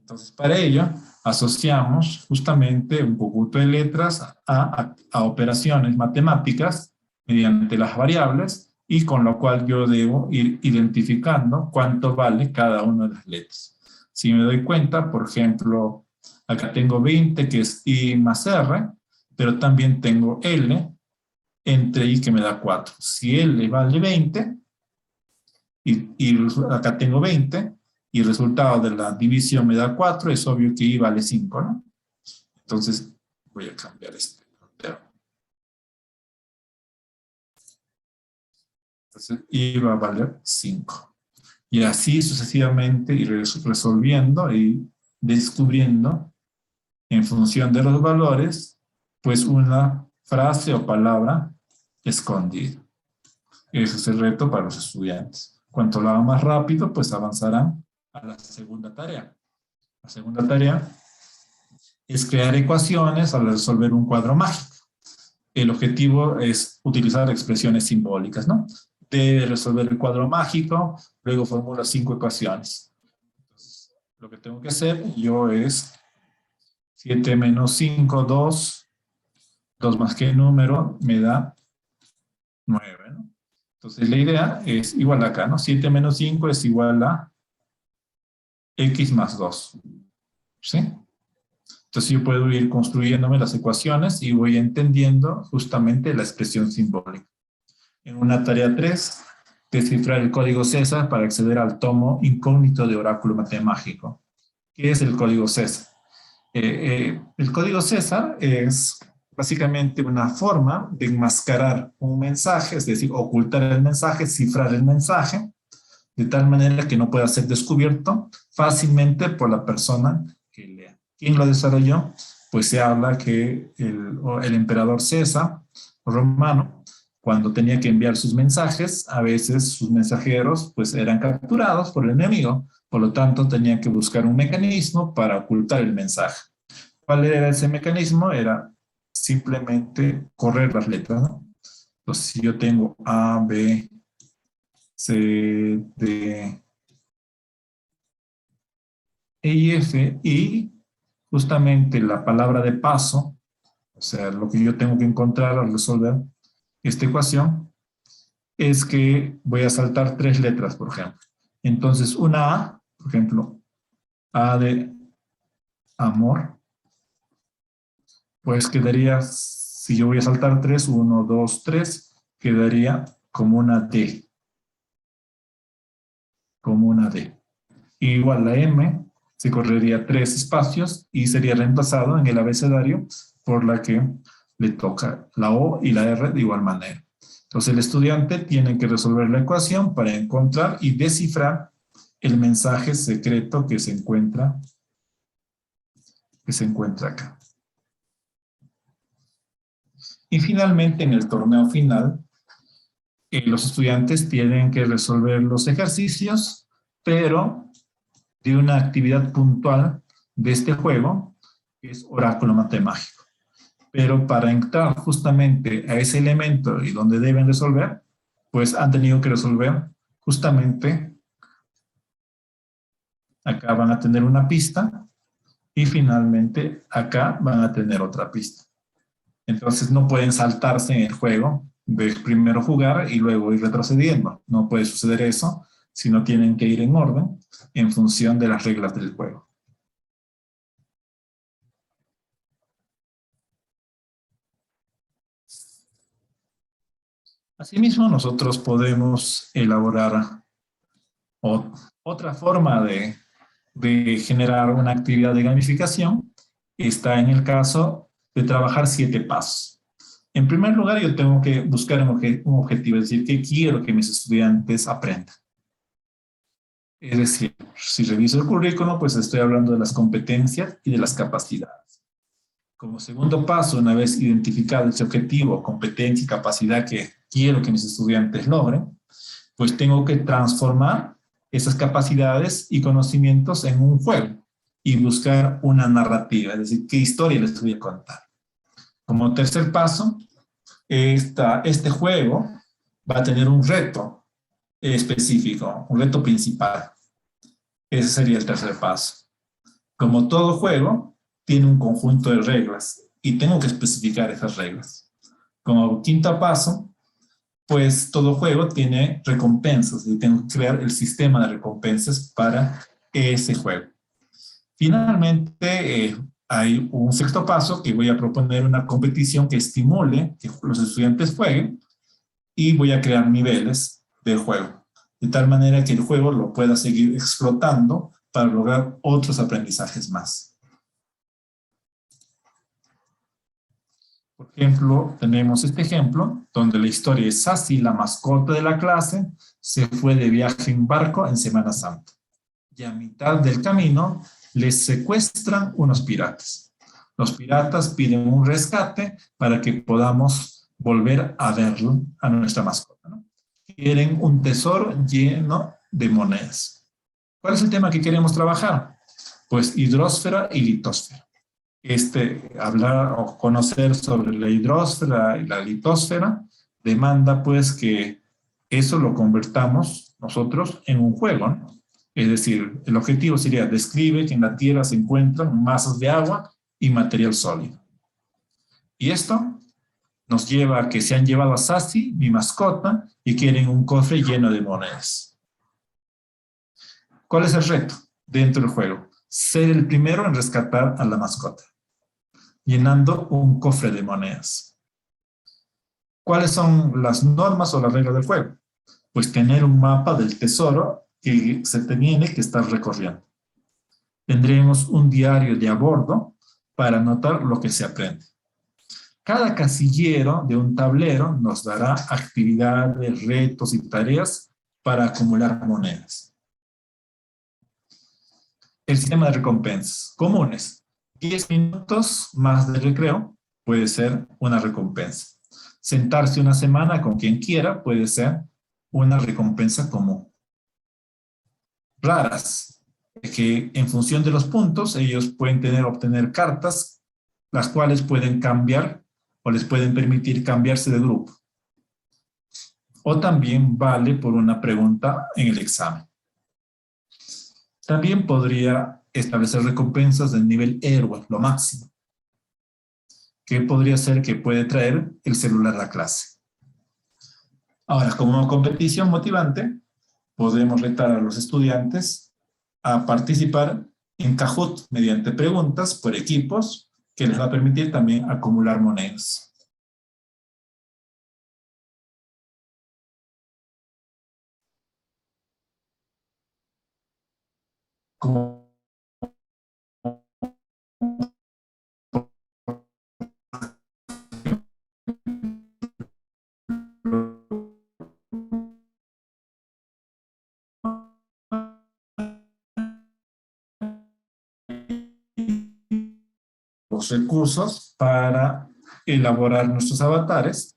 Entonces, para ello, asociamos justamente un conjunto de letras a operaciones matemáticas mediante las variables y con lo cual yo debo ir identificando cuánto vale cada una de las letras. Si me doy cuenta, por ejemplo, acá tengo 20 que es I más R, pero también tengo L entre I que me da 4. Si L vale 20, y acá tengo 20, y el resultado de la división me da 4, es obvio que I vale 5, ¿no? Entonces, voy a cambiar este. Entonces, I va a valer 5. Y así sucesivamente ir resolviendo y descubriendo en función de los valores, pues una frase o palabra escondida. Ese es el reto para los estudiantes. Cuanto lo hagan más rápido, pues avanzarán a la segunda tarea. La segunda tarea es crear ecuaciones al resolver un cuadro mágico. El objetivo es utilizar expresiones simbólicas, ¿no? Debe resolver el cuadro mágico, luego formula 5 ecuaciones. Entonces, lo que tengo que hacer yo es 7 menos 5, 2. 2 más que el número me da 9, ¿no? Entonces la idea es igual acá, ¿no? 7 menos 5 es igual a x más 2. ¿Sí? Entonces yo puedo ir construyéndome las ecuaciones y voy entendiendo justamente la expresión simbólica. En una tarea 3, descifrar el código César para acceder al tomo incógnito de oráculo matemático. ¿Qué es el código César? El código César es básicamente una forma de enmascarar un mensaje, es decir, ocultar el mensaje, cifrar el mensaje, de tal manera que no pueda ser descubierto fácilmente por la persona que lea. ¿Quién lo desarrolló? Pues se habla que el emperador César romano, cuando tenía que enviar sus mensajes, a veces sus mensajeros pues eran capturados por el enemigo, por lo tanto tenía que buscar un mecanismo para ocultar el mensaje. ¿Cuál era ese mecanismo? Era simplemente correr las letras, ¿no? Entonces, si yo tengo A, B, C, D, E y F, y justamente la palabra de paso, o sea, lo que yo tengo que encontrar al resolver esta ecuación, es que voy a saltar 3 letras, por ejemplo. Entonces, una A, por ejemplo, A de amor, pues quedaría, si yo voy a saltar 3, 1, 2, 3, quedaría como una D, como una D. Y igual la M se correría 3 espacios y sería reemplazado en el abecedario por la que le toca la O y la R de igual manera. Entonces el estudiante tiene que resolver la ecuación para encontrar y descifrar el mensaje secreto que se encuentra acá. Y finalmente, en el torneo final, los estudiantes tienen que resolver los ejercicios, pero de una actividad puntual de este juego, que es oráculo matemático. Pero para entrar justamente a ese elemento y donde deben resolver, pues han tenido que resolver justamente, acá van a tener una pista y finalmente acá van a tener otra pista. Entonces no pueden saltarse en el juego de primero jugar y luego ir retrocediendo. No puede suceder eso, sino tienen que ir en orden en función de las reglas del juego. Asimismo, nosotros podemos elaborar otra forma de generar una actividad de gamificación. Está en el caso de trabajar 7 pasos. En primer lugar, yo tengo que buscar un objetivo, es decir, ¿qué quiero que mis estudiantes aprendan? Es decir, si reviso el currículo, pues estoy hablando de las competencias y de las capacidades. Como segundo paso, una vez identificado ese objetivo, competencia y capacidad que quiero que mis estudiantes logren, pues tengo que transformar esas capacidades y conocimientos en un juego y buscar una narrativa, es decir, qué historia les voy a contar. Como tercer paso, este juego va a tener un reto específico, un reto principal. Ese sería el tercer paso. Como todo juego, tiene un conjunto de reglas y tengo que especificar esas reglas. Como quinto paso, pues todo juego tiene recompensas y tengo que crear el sistema de recompensas para ese juego. Finalmente, hay un sexto paso que voy a proponer una competición que estimule que los estudiantes jueguen y voy a crear niveles de juego, de tal manera que el juego lo pueda seguir explotando para lograr otros aprendizajes más. Por ejemplo, tenemos este ejemplo donde la historia es Sassy, la mascota de la clase, se fue de viaje en barco en Semana Santa. Y a mitad del camino les secuestran unos piratas. Los piratas piden un rescate para que podamos volver a verlo, a nuestra mascota, ¿no? Quieren un tesoro lleno de monedas. ¿Cuál es el tema que queremos trabajar? Pues hidrosfera y litósfera. Hablar o conocer sobre la hidrosfera y la litósfera demanda pues que eso lo convertamos nosotros en un juego, ¿no? Es decir, el objetivo sería describe que en la Tierra se encuentran masas de agua y material sólido. Y esto nos lleva a que se han llevado a Sassy, mi mascota, y quieren un cofre lleno de monedas. ¿Cuál es el reto dentro del juego? Ser el primero en rescatar a la mascota, llenando un cofre de monedas. ¿Cuáles son las normas o las reglas del juego? Pues tener un mapa del tesoro que se tiene que estar recorriendo. Tendremos un diario de a bordo para anotar lo que se aprende. Cada casillero de un tablero nos dará actividades, retos y tareas para acumular monedas. El sistema de recompensas comunes. 10 minutos más de recreo puede ser una recompensa. sentarse una semana con quien quiera puede ser una recompensa común. Raras, que en función de los puntos ellos pueden obtener cartas, las cuales pueden cambiar o les pueden permitir cambiarse de grupo. O también vale por una pregunta en el examen. También podría establecer recompensas del nivel héroe, lo máximo, que podría ser que puede traer el celular a la clase. Ahora, como competición motivante, podemos retar a los estudiantes a participar en Kahoot mediante preguntas por equipos, que les va a permitir también acumular monedas. Como los recursos para elaborar nuestros avatares.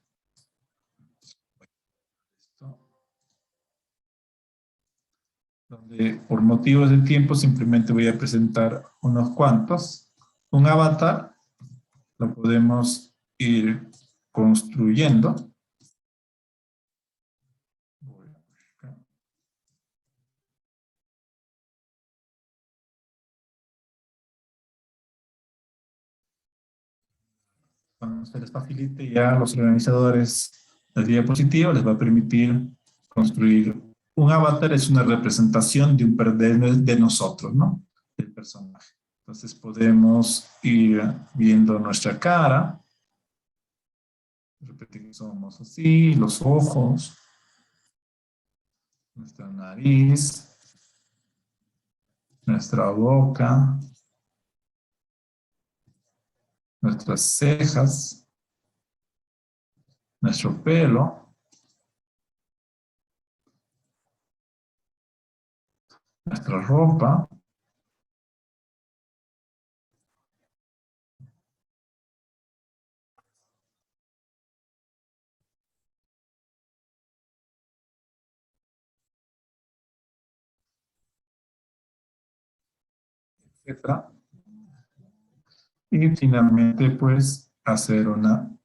Donde por motivos de tiempo simplemente voy a presentar unos cuantos. Un avatar lo podemos ir construyendo. Cuando se les facilite ya a los organizadores la diapositiva, les va a permitir construir un avatar. Es una representación de un de nosotros, ¿no? Del personaje. Entonces podemos ir viendo nuestra cara. Repetir que somos así, los ojos, nuestra nariz, nuestra boca, nuestras cejas, nuestro pelo, nuestra ropa, etc. Y finalmente, pues, hacer una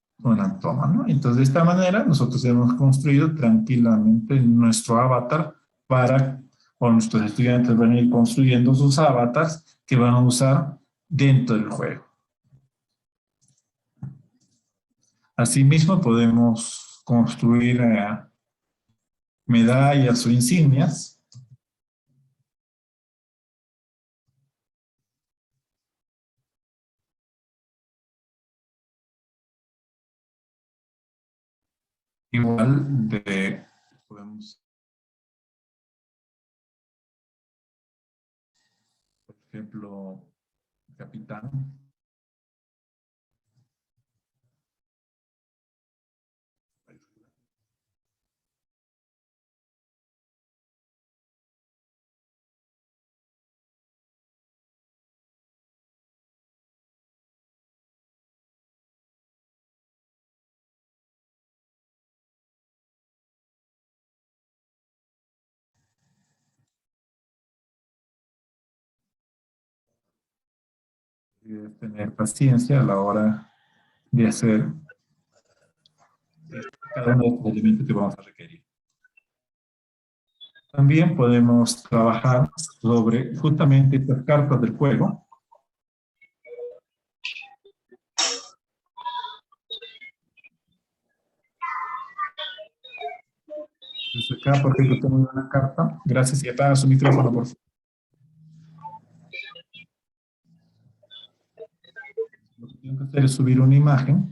toma, ¿no? Entonces, de esta manera, nosotros hemos construido tranquilamente nuestro avatar para, o nuestros estudiantes van a ir construyendo sus avatars que van a usar dentro del juego. Asimismo, podemos construir medallas o insignias. Igual podemos, por ejemplo, capitán. Y tener paciencia a la hora de hacer cada uno de los elementos que vamos a requerir. También podemos trabajar sobre justamente estas cartas del juego. Entonces acá, por ejemplo, tengo una carta. Gracias, y apaga su micrófono, por favor. Lo que tengo que hacer es subir una imagen.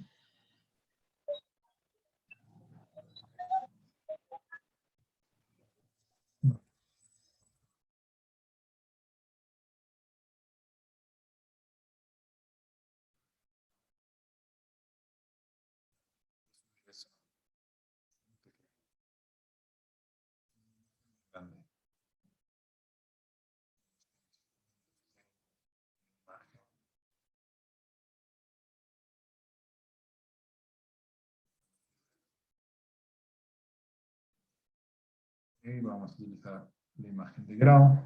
Vamos a utilizar la imagen de grado.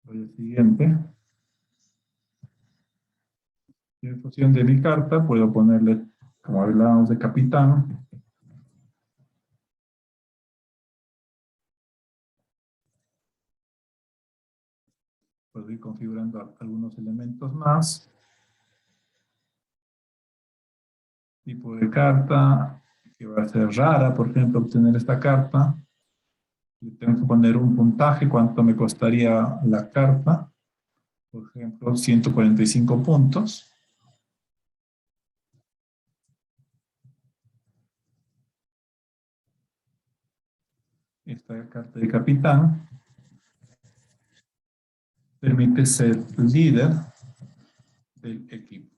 Voy al siguiente. Y en función de mi carta puedo ponerle, como hablábamos de capitán, puedo ir configurando algunos elementos más. Tipo de carta, que va a ser rara, por ejemplo, obtener esta carta. Le tengo que poner un puntaje, cuánto me costaría la carta. Por ejemplo, 145 puntos. Esta carta de capitán permite ser líder del equipo.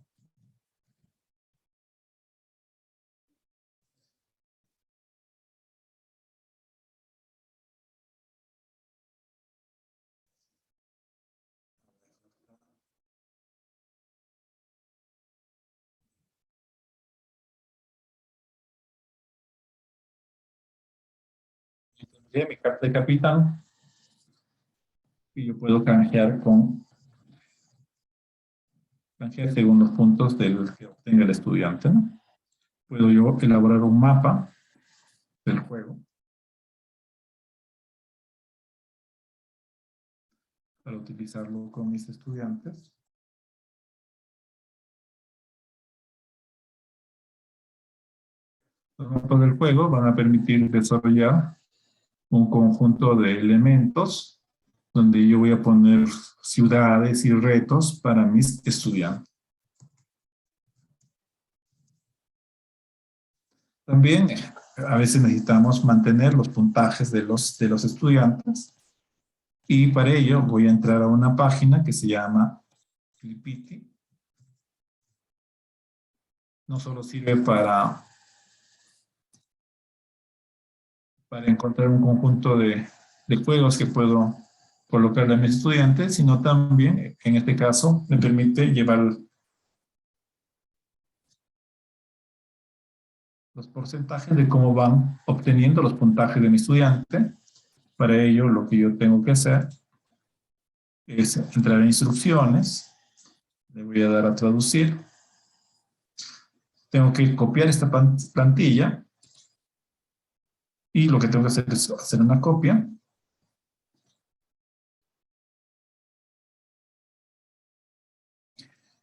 Tendría mi carta de capitán y yo puedo canjear según los puntos del que obtenga el estudiante, ¿no? Puedo yo elaborar un mapa del juego para utilizarlo con mis estudiantes. Los mapas del juego van a permitir desarrollar un conjunto de elementos donde yo voy a poner ciudades y retos para mis estudiantes. También a veces necesitamos mantener los puntajes de los estudiantes y para ello voy a entrar a una página que se llama Clipiti. No solo sirve para encontrar un conjunto de juegos que puedo colocarle a mis estudiantes, sino también, en este caso, me permite llevar los porcentajes de cómo van obteniendo los puntajes de mi estudiante. Para ello, lo que yo tengo que hacer es entrar en instrucciones, le voy a dar a traducir, tengo que copiar esta plantilla y lo que tengo que hacer es hacer una copia.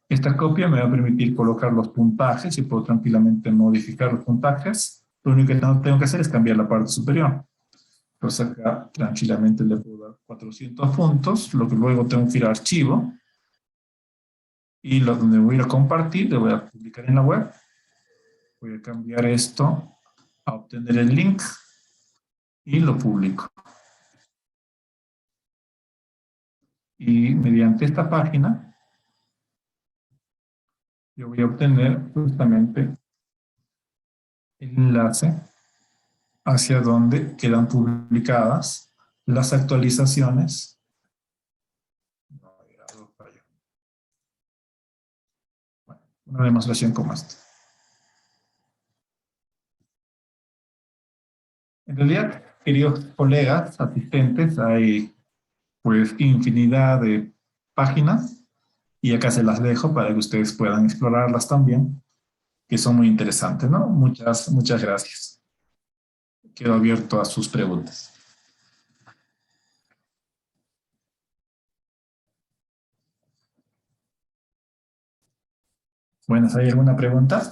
Esta copia me va a permitir colocar los puntajes y puedo tranquilamente modificar los puntajes. Lo único que tengo que hacer es cambiar la parte superior. Entonces acá tranquilamente le puedo dar 400 puntos, lo que luego tengo que ir a archivo y lo donde voy a ir a compartir, le voy a publicar en la web. Voy a cambiar esto a obtener el link y lo publico. Y mediante esta página yo voy a obtener justamente el enlace hacia donde quedan publicadas las actualizaciones. Bueno, una demostración como esta. En realidad, queridos colegas, asistentes, hay pues infinidad de páginas y acá se las dejo para que ustedes puedan explorarlas también, que son muy interesantes, ¿no? Muchas gracias. Quedo abierto a sus preguntas. Bueno, ¿hay alguna pregunta?